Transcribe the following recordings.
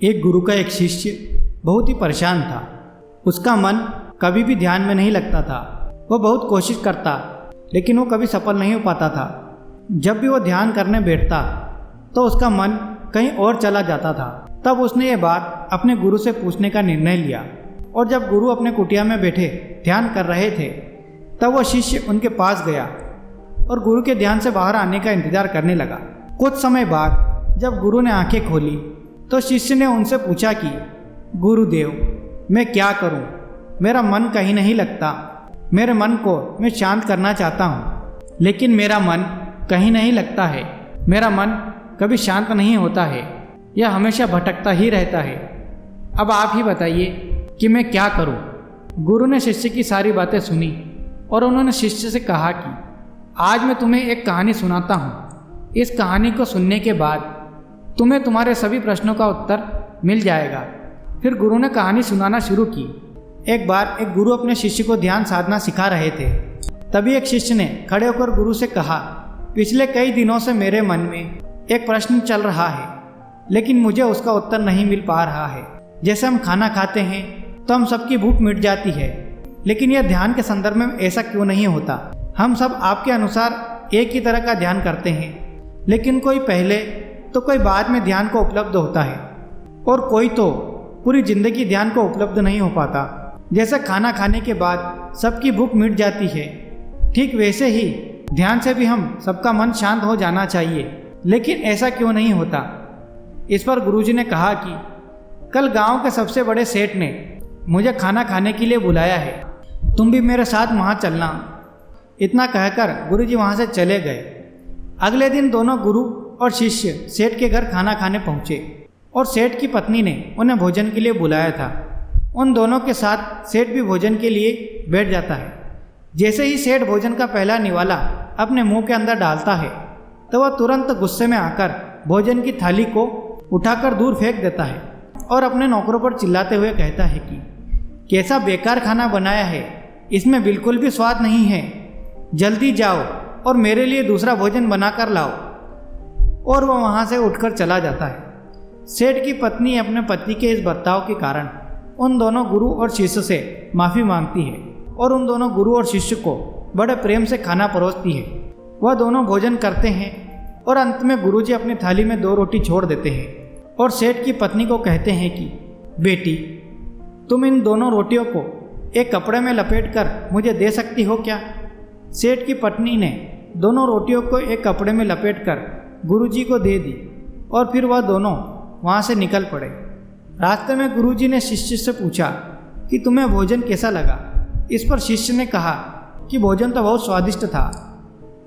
एक गुरु का एक शिष्य बहुत ही परेशान था। उसका मन कभी भी ध्यान में नहीं लगता था। वह बहुत कोशिश करता लेकिन वो कभी सफल नहीं हो पाता था। जब भी वो ध्यान करने बैठता तो उसका मन कहीं और चला जाता था। तब उसने ये बात अपने गुरु से पूछने का निर्णय लिया और जब गुरु अपने कुटिया में बैठे ध्यान कर रहे थे तब वह शिष्य उनके पास गया और गुरु के ध्यान से बाहर आने का इंतजार करने लगा। कुछ समय बाद जब गुरु ने आंखें खोली तो शिष्य ने उनसे पूछा कि गुरुदेव, मैं क्या करूं? मेरा मन कहीं नहीं लगता। मेरे मन को मैं शांत करना चाहता हूं, लेकिन मेरा मन कहीं नहीं लगता है। मेरा मन कभी शांत नहीं होता है, यह हमेशा भटकता ही रहता है। अब आप ही बताइए कि मैं क्या करूं? गुरु ने शिष्य की सारी बातें सुनी और उन्होंने शिष्य से कहा कि आज मैं तुम्हें एक कहानी सुनाता हूं। इस कहानी को सुनने के बाद तुम्हें तुम्हारे सभी प्रश्नों का उत्तर मिल जाएगा। फिर गुरु ने कहानी सुनाना शुरू की। एक बार एक गुरु अपने शिष्य को ध्यान साधना सिखा रहे थे। तभी एक शिष्य ने खड़े होकर गुरु से कहा, पिछले कई दिनों से मेरे मन में एक प्रश्न चल रहा है, लेकिन मुझे उसका उत्तर नहीं मिल पा रहा है। जैसे हम खाना खाते हैं तो हम सबकी भूख मिट जाती है, लेकिन यह ध्यान के संदर्भ में ऐसा क्यों नहीं होता? हम सब आपके अनुसार एक ही तरह का ध्यान करते हैं, लेकिन कोई पहले तो कोई बाद में ध्यान को उपलब्ध होता है और कोई तो पूरी जिंदगी ध्यान को उपलब्ध नहीं हो पाता। जैसे खाना खाने के बाद सबकी भूख मिट जाती है, ठीक वैसे ही ध्यान से भी हम सबका मन शांत हो जाना चाहिए, लेकिन ऐसा क्यों नहीं होता? इस पर गुरुजी ने कहा कि कल गांव के सबसे बड़े सेठ ने मुझे खाना खाने के लिए बुलाया है, तुम भी मेरे साथ वहाँ चलना। इतना कहकर गुरुजी वहाँ से चले गए। अगले दिन दोनों गुरु और शिष्य सेठ के घर खाना खाने पहुँचे और सेठ की पत्नी ने उन्हें भोजन के लिए बुलाया था। उन दोनों के साथ सेठ भी भोजन के लिए बैठ जाता है। जैसे ही सेठ भोजन का पहला निवाला अपने मुंह के अंदर डालता है तो वह तुरंत गुस्से में आकर भोजन की थाली को उठाकर दूर फेंक देता है और अपने नौकरों पर चिल्लाते हुए कहता है कि कैसा बेकार खाना बनाया है, इसमें बिल्कुल भी स्वाद नहीं है। जल्दी जाओ और मेरे लिए दूसरा भोजन बनाकर लाओ। और वह वहाँ से उठकर चला जाता है। सेठ की पत्नी अपने पति के इस बर्ताव के कारण उन दोनों गुरु और शिष्य से माफ़ी मांगती है और उन दोनों गुरु और शिष्य को बड़े प्रेम से खाना परोसती है। वह दोनों भोजन करते हैं और अंत में गुरुजी अपनी थाली में 2 रोटी छोड़ देते हैं और सेठ की पत्नी को कहते हैं कि बेटी, तुम इन दोनों रोटियों को एक कपड़े में लपेटकर मुझे दे सकती हो क्या? सेठ की पत्नी ने दोनों रोटियों को एक कपड़े में लपेटकर गुरुजी को दे दी और फिर वह दोनों वहाँ से निकल पड़े। रास्ते में गुरुजी ने शिष्य से पूछा कि तुम्हें भोजन कैसा लगा? इस पर शिष्य ने कहा कि भोजन तो बहुत स्वादिष्ट था।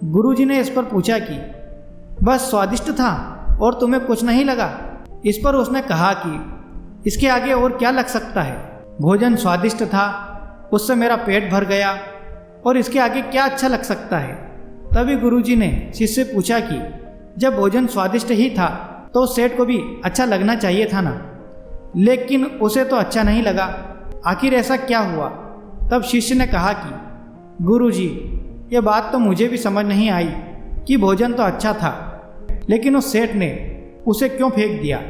गुरुजी ने इस पर पूछा कि बस स्वादिष्ट था और तुम्हें कुछ नहीं लगा? इस पर उसने कहा कि इसके आगे और क्या लग सकता है? भोजन स्वादिष्ट था, उससे मेरा पेट भर गया और इसके आगे क्या अच्छा लग सकता है? तभी गुरुजी ने शिष्य से पूछा कि जब भोजन स्वादिष्ट ही था तो सेठ को भी अच्छा लगना चाहिए था ना, लेकिन उसे तो अच्छा नहीं लगा। आखिर ऐसा क्या हुआ? तब शिष्य ने कहा कि गुरुजी, ये बात तो मुझे भी समझ नहीं आई कि भोजन तो अच्छा था, लेकिन उस सेठ ने उसे क्यों फेंक दिया?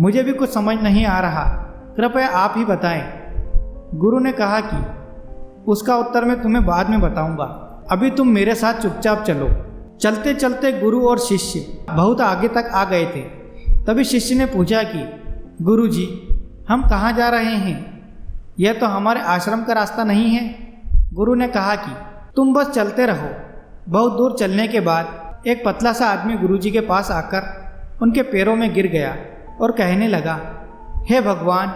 मुझे भी कुछ समझ नहीं आ रहा, कृपया आप ही बताएं। गुरु ने कहा कि उसका उत्तर मैं तुम्हें बाद में बताऊंगा, अभी तुम मेरे साथ चुपचाप चलो। चलते चलते गुरु और शिष्य बहुत आगे तक आ गए थे। तभी शिष्य ने पूछा कि गुरुजी, हम कहाँ जा रहे हैं? यह तो हमारे आश्रम का रास्ता नहीं है। गुरु ने कहा कि तुम बस चलते रहो। बहुत दूर चलने के बाद एक पतला सा आदमी गुरुजी के पास आकर उनके पैरों में गिर गया और कहने लगा, हे भगवान,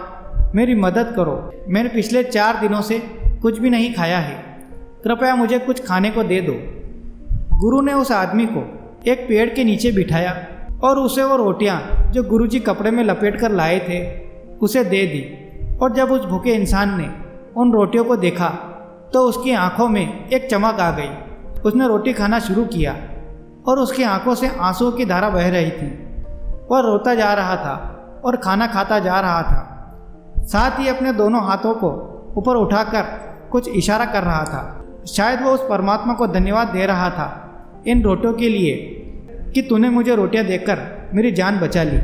मेरी मदद करो। मैंने पिछले 4 दिनों से कुछ भी नहीं खाया है, कृपया मुझे कुछ खाने को दे दो। गुरु ने उस आदमी को एक पेड़ के नीचे बिठाया और उसे वो रोटियां जो गुरुजी कपड़े में लपेट कर लाए थे उसे दे दी। और जब उस भूखे इंसान ने उन रोटियों को देखा तो उसकी आंखों में एक चमक आ गई। उसने रोटी खाना शुरू किया और उसकी आंखों से आंसुओं की धारा बह रही थी। वह रोता जा रहा था और खाना खाता जा रहा था। साथ ही अपने दोनों हाथों को ऊपर उठाकर कुछ इशारा कर रहा था। शायद वो उस परमात्मा को धन्यवाद दे रहा था इन रोटियों के लिए कि तूने मुझे रोटियां देकर मेरी जान बचा ली।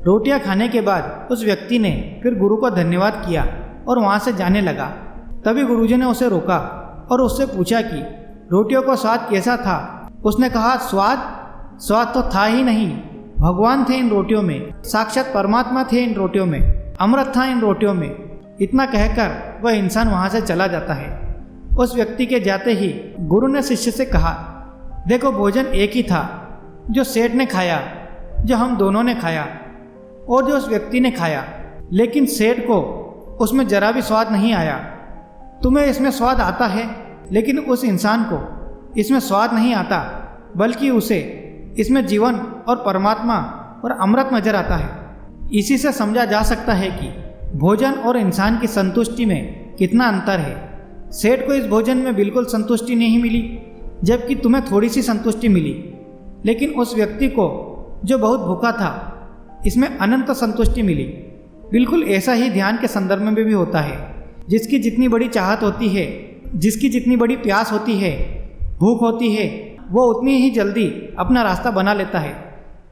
रोटियां खाने के बाद उस व्यक्ति ने फिर गुरु को धन्यवाद किया और वहाँ से जाने लगा। तभी गुरुजी ने उसे रोका और उससे पूछा कि रोटियों का स्वाद कैसा था। उसने कहा, स्वाद तो था ही नहीं, भगवान थे इन रोटियों में, साक्षात परमात्मा थे इन रोटियों में, अमृत था इन रोटियों में। इतना कहकर वह इंसान वहाँ से चला जाता है। उस व्यक्ति के जाते ही गुरु ने शिष्य से कहा, देखो भोजन एक ही था, जो सेठ ने खाया, जो हम दोनों ने खाया और जो उस व्यक्ति ने खाया, लेकिन सेठ को उसमें जरा भी स्वाद नहीं आया। तुम्हें इसमें स्वाद आता है, लेकिन उस इंसान को इसमें स्वाद नहीं आता, बल्कि उसे इसमें जीवन और परमात्मा और अमृत नजर आता है। इसी से समझा जा सकता है कि भोजन और इंसान की संतुष्टि में कितना अंतर है। सेठ को इस भोजन में बिल्कुल संतुष्टि नहीं मिली, जबकि तुम्हें थोड़ी सी संतुष्टि मिली, लेकिन उस व्यक्ति को जो बहुत भूखा था इसमें अनंत संतुष्टि मिली। बिल्कुल ऐसा ही ध्यान के संदर्भ में भी होता है। जिसकी जितनी बड़ी चाहत होती है, जिसकी जितनी बड़ी प्यास होती है, भूख होती है, वो उतनी ही जल्दी अपना रास्ता बना लेता है।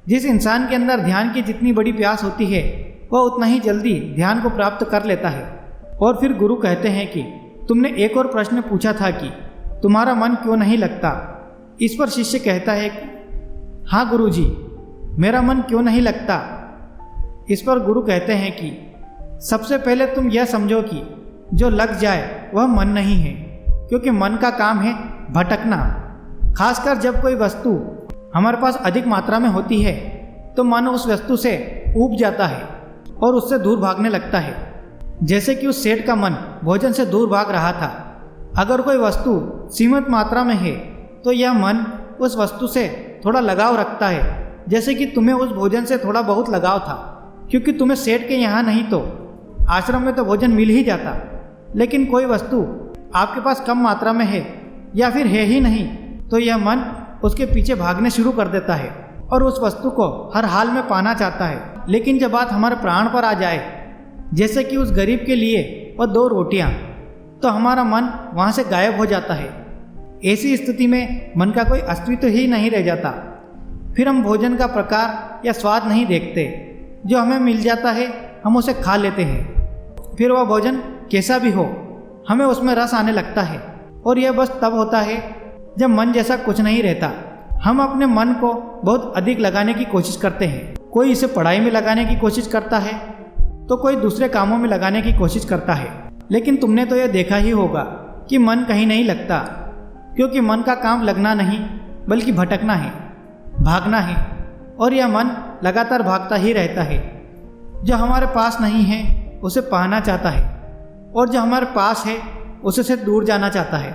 जिस इंसान के अंदर ध्यान की जितनी बड़ी प्यास होती है, वह उतना ही जल्दी ध्यान को प्राप्त कर लेता है। और फिर गुरु कहते हैं कि तुमने एक और प्रश्न पूछा था कि तुम्हारा मन क्यों नहीं लगता। इस पर शिष्य कहता है कि हाँ गुरुजी, मेरा मन क्यों नहीं लगता। इस पर गुरु कहते हैं कि सबसे पहले तुम यह समझो कि जो लग जाए वह मन नहीं है, क्योंकि मन का काम है भटकना। खासकर जब कोई वस्तु हमारे पास अधिक मात्रा में होती है तो मन उस वस्तु से ऊब जाता है और उससे दूर भागने लगता है। जैसे कि उस सेठ का मन भोजन से दूर भाग रहा था। अगर कोई वस्तु सीमित मात्रा में है तो यह मन उस वस्तु से थोड़ा लगाव रखता है, जैसे कि तुम्हें उस भोजन से थोड़ा बहुत लगाव था, क्योंकि तुम्हें सेठ के यहाँ नहीं तो आश्रम में तो भोजन मिल ही जाता। लेकिन कोई वस्तु आपके पास कम मात्रा में है या फिर है ही नहीं, तो यह मन उसके पीछे भागने शुरू कर देता है और उस वस्तु को हर हाल में पाना चाहता है। लेकिन जब बात हमारे प्राण पर आ जाए, जैसे कि उस गरीब के लिए वह 2 रोटियां, तो हमारा मन वहाँ से गायब हो जाता है। ऐसी स्थिति में मन का कोई अस्तित्व ही नहीं रह जाता। फिर हम भोजन का प्रकार या स्वाद नहीं देखते, जो हमें मिल जाता है हम उसे खा लेते हैं। फिर वह भोजन कैसा भी हो, हमें उसमें रस आने लगता है। और यह बस तब होता है जब मन जैसा कुछ नहीं रहता। हम अपने मन को बहुत अधिक लगाने की कोशिश करते हैं। कोई इसे पढ़ाई में लगाने की कोशिश करता है तो कोई दूसरे कामों में लगाने की कोशिश करता है। लेकिन तुमने तो यह देखा ही होगा कि मन कहीं नहीं लगता, क्योंकि मन का काम लगना नहीं बल्कि भटकना है, भागना है। और यह मन लगातार भागता ही रहता है। जो हमारे पास नहीं है उसे पाना चाहता है, और जो हमारे पास है उसे से दूर जाना चाहता है।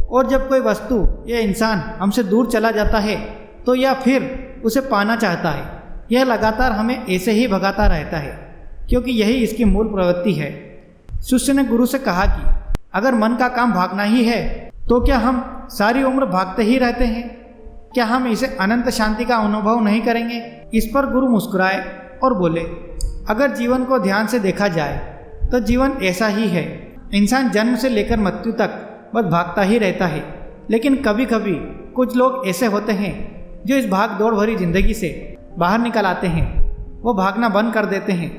और जब कोई वस्तु या इंसान हमसे दूर चला जाता है तो यह फिर उसे पाना चाहता है। यह लगातार हमें ऐसे ही भगाता रहता है, क्योंकि यही इसकी मूल प्रवृत्ति है। शिष्य ने गुरु से कहा कि अगर मन का काम भागना ही है तो क्या हम सारी उम्र भागते ही रहते हैं? क्या हम इसे अनंत शांति का अनुभव नहीं करेंगे? इस पर गुरु मुस्कुराए और बोले, अगर जीवन को ध्यान से देखा जाए तो जीवन ऐसा ही है। इंसान जन्म से लेकर मृत्यु तक बस भागता ही रहता है। लेकिन कभी कभी कुछ लोग ऐसे होते हैं जो इस भाग दौड़ भरी जिंदगी से बाहर निकल आते हैं। वो भागना बंद कर देते हैं,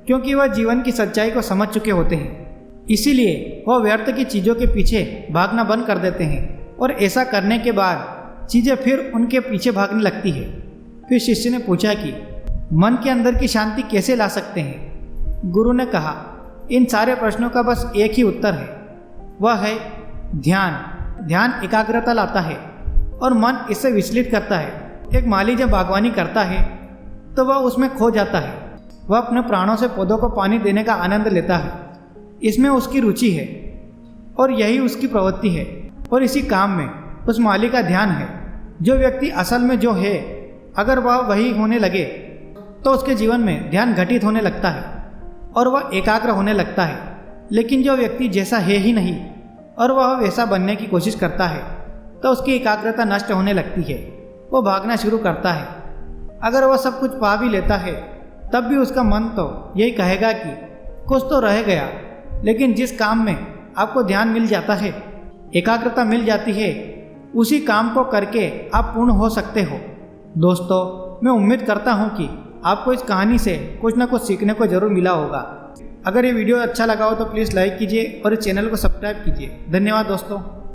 क्योंकि वह जीवन की सच्चाई को समझ चुके होते हैं। इसीलिए वह व्यर्थ की चीज़ों के पीछे भागना बंद कर देते हैं, और ऐसा करने के बाद चीज़ें फिर उनके पीछे भागने लगती है। फिर शिष्य ने पूछा कि मन के अंदर की शांति कैसे ला सकते हैं? गुरु ने कहा, इन सारे प्रश्नों का बस एक ही उत्तर है, वह है ध्यान। ध्यान एकाग्रता लाता है और मन इससे विचलित करता है। एक माली जब बागवानी करता है तो वह उसमें खो जाता है। वह अपने प्राणों से पौधों को पानी देने का आनंद लेता है। इसमें उसकी रुचि है और यही उसकी प्रवृत्ति है, और इसी काम में उस माली का ध्यान है। जो व्यक्ति असल में जो है, अगर वह वही होने लगे तो उसके जीवन में ध्यान घटित होने लगता है और वह एकाग्र होने लगता है। लेकिन जो व्यक्ति जैसा है ही नहीं और वह वैसा बनने की कोशिश करता है तो उसकी एकाग्रता नष्ट होने लगती है। वो भागना शुरू करता है। अगर वह सब कुछ पा भी लेता है तब भी उसका मन तो यही कहेगा कि कुछ तो रह गया। लेकिन जिस काम में आपको ध्यान मिल जाता है, एकाग्रता मिल जाती है, उसी काम को करके आप पूर्ण हो सकते हो। दोस्तों, मैं उम्मीद करता हूँ कि आपको इस कहानी से कुछ ना कुछ सीखने को ज़रूर मिला होगा। अगर ये वीडियो अच्छा लगा हो तो प्लीज़ लाइक कीजिए और इस चैनल को सब्सक्राइब कीजिए। धन्यवाद दोस्तों।